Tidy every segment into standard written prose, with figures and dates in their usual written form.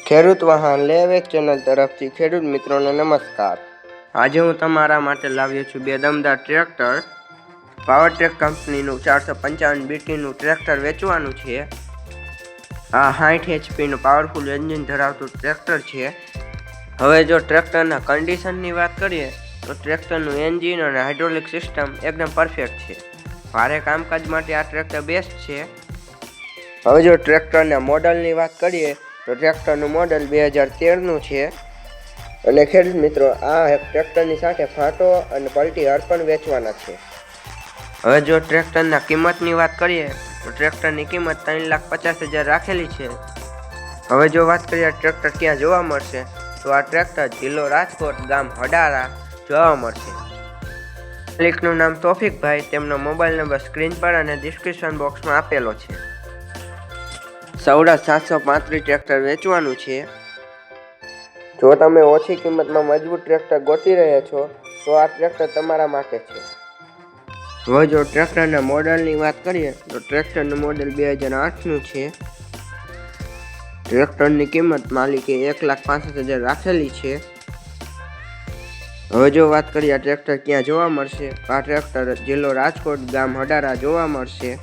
ખેડૂત વાહન લેવેક ચેનલ તરફથી ખેડૂત મિત્રોને નમસ્કાર। આજે હું તમારા માટે લાવ્યો છું બે દમદાર ટ્રેક્ટર। પાવરટ્રેક કંપનીનું 455 બીટીનું ટ્રેક્ટર વેચવાનું છે। આ 60 એચપીનું પાવરફુલ એન્જિન ધરાવતું ટ્રેક્ટર છે। હવે જો ટ્રેક્ટરના કન્ડિશનની વાત કરીએ તો ટ્રેક્ટરનું એન્જિન અને હાઇડ્રોલિક સિસ્ટમ એકદમ પરફેક્ટ છે। ભારે કામકાજ માટે આ ટ્રેક્ટર બેસ્ટ છે। હવે જો ટ્રેક્ટરના મોડલની વાત કરીએ તો ટ્રેક્ટરનું મોડલ 2013નું છે અને ખેડૂત મિત્રો આ ટ્રેક્ટરની સાથે ફાંટો અને પલટી હળ પણ વેચવાના છે। હવે જો ટ્રેક્ટરના કિંમતની વાત કરીએ તો ટ્રેક્ટરની કિંમત 3,50,000 રાખેલી છે। હવે જો વાત કરીએ ટ્રેક્ટર ક્યાં જોવા મળશે તો આ ટ્રેક્ટર જિલ્લો રાજકોટ, ગામ હડારા જોવા મળશે। માલિકનું નામ તોફિકભાઈ, તેમનો મોબાઈલ નંબર સ્ક્રીન પર અને ડિસ્ક્રિપ્શન બોક્સમાં આપેલો છે। સૌરાષ્ટ્ર 735 ટ્રેક્ટર વેચવાનું છે। જો તમે ઓછી કિંમતમાં મજબૂત ટ્રેક્ટર ગોતી રહ્યા છો તો આ ટ્રેક્ટર તમારા માટે છે। હવે જો ટ્રેક્ટરના મોડલની વાત કરીએ તો ટ્રેક્ટરનું મોડલ 2008નું છે। ટ્રેક્ટરની કિંમત માલિકે 1,65,000 રાખેલી છે। હવે જો વાત કરીએ આ ટ્રેક્ટર ક્યાં જોવા મળશે તો આ ટ્રેક્ટર જિલ્લો રાજકોટ, ગામ હડારા જોવા મળશે।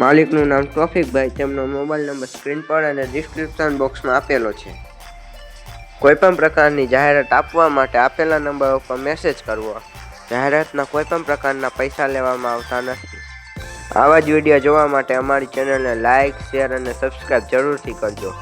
માલિકનું નામ તોફિકભાઈ, તેમનો મોબાઈલ નંબર સ્ક્રીન પર અને ડિસ્ક્રિપ્શન બોક્સમાં આપેલો છે। કોઈપણ પ્રકારની જાહેરાત આપવા માટે આપેલા નંબર ઉપર મેસેજ કરવો। જાહેરાતના કોઈપણ પ્રકારના પૈસા લેવામાં આવતા નથી। આવા જ વિડીયો જોવા માટે અમારી ચેનલને લાઇક, શેર અને સબસ્ક્રાઈબ જરૂરથી કરજો।